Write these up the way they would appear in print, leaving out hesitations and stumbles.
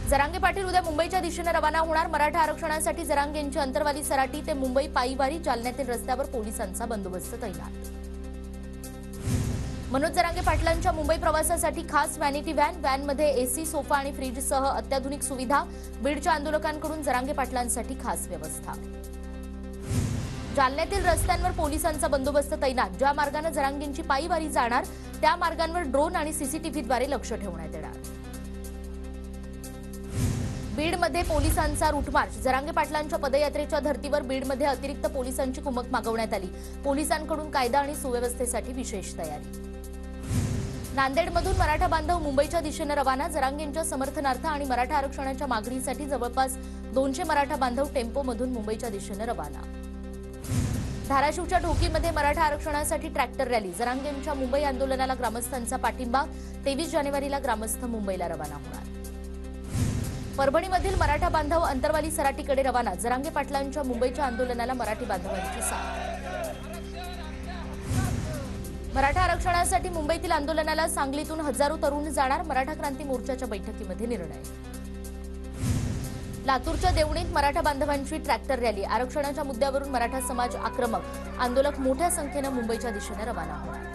जरांगे पाटील उद्या मुंबईच्या दिशेने रवाना होणार। मराठा आरक्षणासाठी जरांगे यांची अंतरवाली सराटी ते मुंबई पायीवारी जालन्यातील रस्त्यावर पोलिसांचा बंदोबस्त तैनात। मनोज जरांगे पाटलांच्या मुंबई प्रवासासाठी खास वॅनिटी व्हॅनमध्ये एसी, सोफा आणि फ्रीजसह अत्याधुनिक सुविधा। बीडच्या आंदोलकांकडून जरांगे पाटलांसाठी खास व्यवस्था। जालन्यातील रस्त्यांवर पोलिसांचा बंदोबस्त तैनात। ज्या मार्गाने जरांगेंची पायीवारी जाणार त्या मार्गांवर ड्रोन आणि सीसीटीव्हीद्वारे लक्ष ठेवण्यात येणार। बीडमध्ये पोलिसांचा रूटमार्च। जरांगे पाटलांच्या पदयात्रेच्या धर्तीवर बीडमध्ये अतिरिक्त पोलिसांची कुमक मागवण्यात आली। पोलिसांकडून कायदा आणि सुव्यवस्थेसाठी विशेष तयारी। नांदेडमधून मराठा बांधव मुंबईच्या दिशेने रवाना। जरांगेंच्या समर्थनार्थ आणि मराठा आरक्षणाच्या मागणीसाठी जवळपास 200 मराठा बांधव टेम्पोमधून मुंबईच्या दिशेने रवाना। धाराशिवच्या ढोकीमध्ये मराठा आरक्षणासाठी ट्रॅक्टर रॅली। जरांगेंच्या मुंबई आंदोलनाला ग्रामस्थांचा पाठिंबा। 23 जानेवारीला ग्रामस्थ मुंबईला रवाना होणार। परभणीमधील मराठा बांधव अंतरवाली सराटीकडे रवाना। जरांगे पाटलांच्या मुंबईच्या आंदोलनाला मराठी बांधवांची साथ। मराठा आरक्षणासाठी मुंबईतील आंदोलनाला सांगलीतून हजारो तरुण जाणार। मराठा क्रांती मोर्चाच्या बैठकीमध्ये निर्णय। लातूरच्या देवणीत मराठा बांधवांची ट्रॅक्टर रॅली। आरक्षणाच्या मुद्द्यावरून मराठा समाज आक्रमक। आंदोलक मोठ्या संख्येने मुंबईच्या दिशेने रवाना होणार।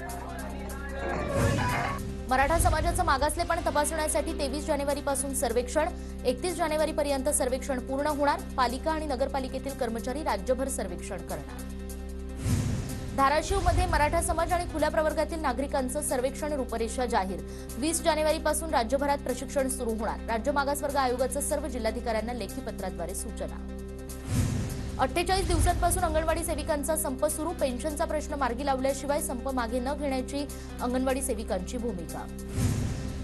मराठा समाजाचं मागासलेपण तपासण्यासाठी 23 जानेवारीपासून सर्वेक्षण। 31 जानेवारीपर्यंत सर्वेक्षण पूर्ण होणार। पालिका आणि नगरपालिकेतील कर्मचारी राज्यभर सर्वेक्षण करणार। धाराशिवमध्ये मराठा समाज आणि खुल्या प्रवर्गातील नागरिकांचं सर्वेक्षण रूपरेषा जाहीर। 20 जानेवारीपासून राज्यभरात प्रशिक्षण सुरू होणार। राज्य मागासवर्ग आयोगाचं सर्व जिल्हाधिकाऱ्यांना लेखी पत्राद्वारे सूचना। 48 दिवसांपासून अंगणवाडी सेविकांचा संप सुरू। पेन्शनचा प्रश्न मार्गी लावल्याशिवाय संप मागे न घेण्याची अंगणवाडी सेविकांची भूमिका।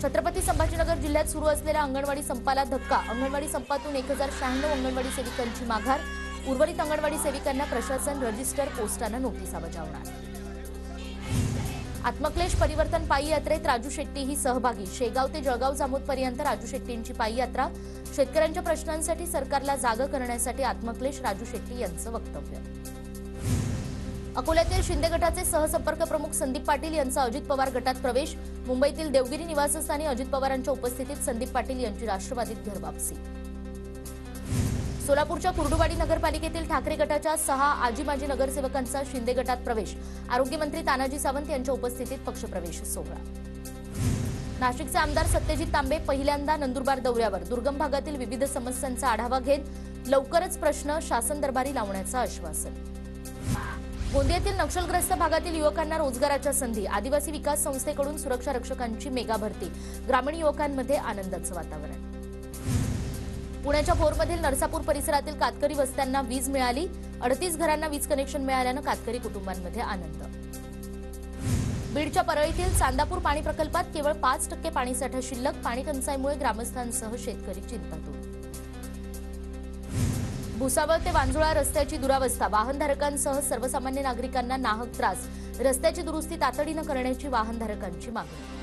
छत्रपती संभाजीनगर जिल्ह्यात सुरू असलेल्या अंगणवाडी संपाला धक्का। अंगणवाडी संपातून 1096 अंगणवाडी सेविकांची माघार। उर्वरित अंगणवाडी सेविकांना प्रशासन रजिस्टर पोस्टाने नोटिसा बजावणार। आत्मक्लेश परिवर्तन पायी यात्रेत राजू शेट्टीही सहभागी। शेगाव ते जळगाव जामोदपर्यंत राजू शेट्टींची पायी यात्रा। शेतकऱ्यांच्या प्रश्नांसाठी सरकारला जागं करण्यासाठी आत्मक्लेश राजू शेट्टी यांचं वक्तव्य। अकोल्यातील शिंदे गटाचे सहसंपर्क प्रमुख संदीप पाटील यांचा अजित पवार गटात प्रवेश। मुंबईतील देवगिरी निवासस्थानी अजित पवारांच्या उपस्थितीत संदीप पाटील यांची राष्ट्रवादीत घरवापसी। सोलापूरच्या कुर्डुवाडी नगरपालिकेतील ठाकरे गटाच्या 6 आजी-माजी नगरसेवकांचा शिंदे गटात प्रवेश। आरोग्यमंत्री तानाजी सावंत यांच्या उपस्थितीत पक्षप्रवेश सोहळा। नाशिकचे आमदार सत्यजित तांबे पहिल्यांदा नंदुरबार दौऱ्यावर। दुर्गम भागातील विविध समस्यांचा आढावा घेत लवकरच प्रश्न शासन दरबारी लावण्याचं आश्वासन। गोंदियातील नक्षलग्रस्त भागातील युवकांना रोजगाराच्या संधी। आदिवासी विकास संस्थेकडून सुरक्षा रक्षकांची मेगा भरती। ग्रामीण युवकांमध्ये आनंदाचं वातावरण। पुण्याच्या भोरमधील नरसापूर परिसरातील कातकरी वस्त्यांना वीज मिळाली। 38 घरांना वीज कनेक्शन मिळाल्यानं कातकरी कुटुंबांमध्ये आनंद। बीडच्या परळीतील चांदापूर पाणी प्रकल्पात केवळ 5% पाणीसाठा शिल्लक। पाणी टंचाईमुळे ग्रामस्थांसह शेतकरी चिंतातूर। भुसावळ ते वांजुळा रस्त्याची दुरावस्था। वाहनधारकांसह सर्वसामान्य नागरिकांना नाहक त्रास। रस्त्याची दुरुस्ती तातडीनं करण्याची वाहनधारकांची मागणी।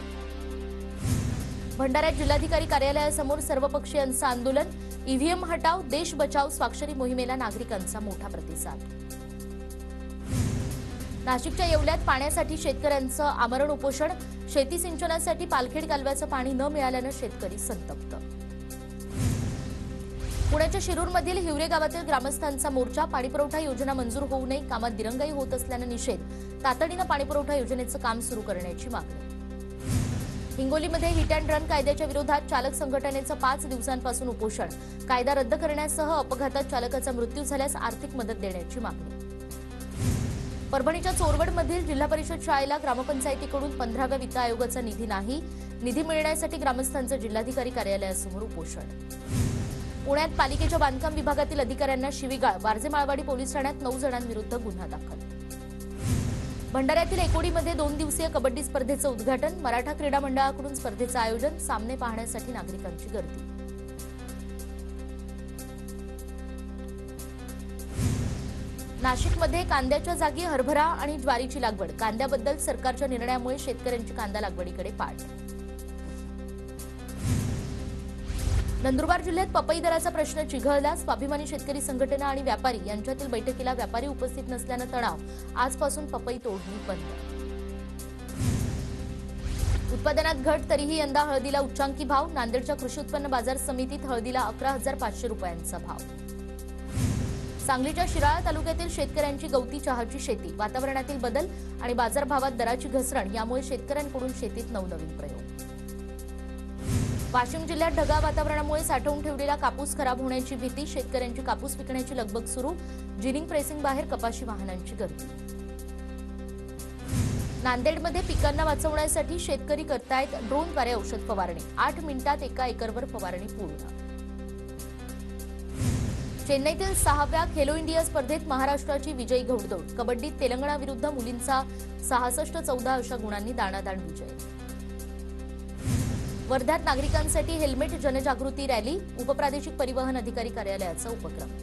भंडाऱ्यात जिल्हाधिकारी कार्यालयासमोर सर्वपक्षीयांचं आंदोलन। ईव्हीएम हटाव देश बचाव स्वाक्षरी मोहिमेला नागरिकांचा मोठा प्रतिसाद। नाशिकच्या येवल्यात पाण्यासाठी शेतकऱ्यांचं आमरण उपोषण। शेती सिंचनासाठी पालखेड कालव्याचं पाणी न मिळाल्यानं शेतकरी संतप्त। पुण्याच्या शिरूरमधील हिवरे गावातील ग्रामस्थांचा मोर्चा। पाणीपुरवठा योजना मंजूर होऊ नये, कामात दिरंगाई होत असल्यानं निषेध। तातडीनं पाणीपुरवठा योजनेचं काम सुरू करण्याची मागणी। हिंगोलीमध्ये हिट अँड रन कायद्याच्या विरोधात चालक संघटनेचं 5 दिवसांपासून उपोषण। कायदा रद्द करण्यासह अपघातात चालकाचा मृत्यू झाल्यास आर्थिक मदत देण्याची मागणी। परभणीच्या चोरवडमधील जिल्हा परिषद शाळेला ग्रामपंचायतीकडून 15व्या वित्त आयोगाचा निधी नाही। निधी मिळण्यासाठी ग्रामस्थांचं जिल्हाधिकारी कार्यालयासमोर उपोषण। पुण्यात पालिकेच्या बांधकाम विभागातील अधिकाऱ्यांना शिवीगाळ। वारजे माळवाडी पोलीस ठाण्यात 9 जणांविरुद्ध गुन्हा दाखल। भंडाऱ्यातील एकोडीमध्ये 2 दिवसीय कबड्डी स्पर्धेचं उद्घाटन। मराठा क्रीडा मंडळाकडून स्पर्धेचं आयोजन। सामने पाहण्यासाठी नागरिकांची गर्दी। नाशिकमध्ये कांद्याच्या जागी हरभरा आणि ज्वारीची लागवड। कांद्याबद्दल सरकारच्या निर्णयामुळे शेतकऱ्यांची कांदा लागवडीकडे पाठ। नंदुरबार जिल्ह्यात पपई दराचा प्रश्न चिघळला। स्वाभिमानी शेतकरी संघटना आणि व्यापारी यांच्यातील बैठकीला व्यापारी उपस्थित नसल्यानं तणाव। आजपासून पपई तोडणी बंद। उत्पादनात घट तरीही यंदा हळदीला उच्चांकी भाव. नांदेडच्या कृषी उत्पन्न बाजार समितीत हळदीला 11,500 रुपयांचा भाव. सांगलीच्या शिराळा तालुक्यातील शेतकऱ्यांची गवती चहाची शेती. वातावरणातील बदल आणि बाजारभावात दराची घसरण यामुळे शेतकऱ्यांकडून शेतीत नवनवीन प्रयोग. वाशिम जिल्ह्यात ढगाळ वातावरणामुळे साठवून ठेवलेला कापूस खराब होण्याची भीती. शेतकऱ्यांची कापूस विकण्याची लगबग सुरू. जिनिंग प्रेसिंग बाहेर कपाशी वाहनांची गर्दी. नांदेडमध्ये पिकांना वाचवण्यासाठी शेतकरी करतायत ड्रोनद्वारे औषध फवारणी. 8 मिनिटात 1 एकरवर फवारणी पूर्ण. चेन्नईतील 6व्या खेलो इंडिया स्पर्धेत महाराष्ट्राची विजयी घोडदौड. कबड्डीत तेलंगणा विरुद्ध मुलींचा 66-14 अशा गुणांनी दाणादाण विजय. वर्ध्यात नागरिकांसाठी हेल्मेट जनजागृती रॅली. उपप्रादेशिक परिवहन अधिकारी कार्यालयाचा उपक्रम.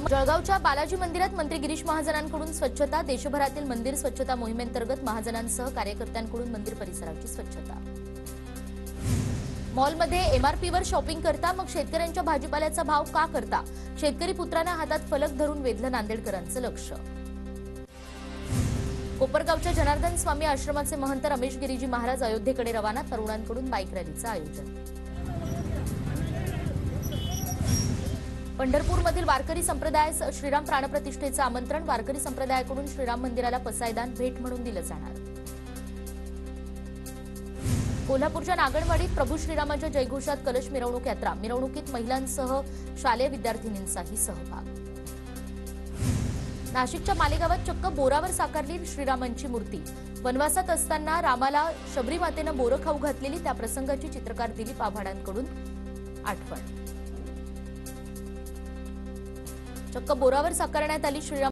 जळगावच्या बालाजी मंदिरात मंत्री गिरीश महाजनांकडून स्वच्छता. देशभरातील मंदिर स्वच्छता मोहिमेंतर्गत महाजनांसह कार्यकर्त्यांकडून मंदिर परिसराची स्वच्छता. मॉलमध्ये एमआरपीवर शॉपिंग करता, मग शेतकऱ्यांच्या भाजीपाल्याचा भाव का करता? शेतकरी पुत्रांना हातात फलक धरून वेधलं नांदेडकरांचं लक्ष. कोपरगावच्या जनार्दन स्वामी आश्रमाचे महंत रमेश गिरीजी महाराज अयोध्येकडे रवाना. तरुणांकडून बाईक रॅलीचं आयोजन. पंढरपूरमधील वारकरी संप्रदायास श्रीराम प्राणप्रतिष्ठेचं आमंत्रण. वारकरी संप्रदायाकडून श्रीराम मंदिराला पसायदान भेट म्हणून दिलं जाणार. कोल्हापूरच्या नागणवाडीत प्रभू श्रीरामाच्या जयघोषात कलश मिरवणूक यात्रा. मिरवणुकीत महिलांसह शालेय विद्यार्थिनींचाही सहभाग. नाशिकच्या मालेगावात चक्क बोरावर साकारली श्रीरामांची मूर्ती. वनवासात असताना रामाला शबरी मातेनं बोरं खाऊ घातलेली त्या प्रसंगाची चित्रकार दिलीप आव्हाडांकडून आठवण. चक्क बोरावर साकारण्यात आली श्रीराम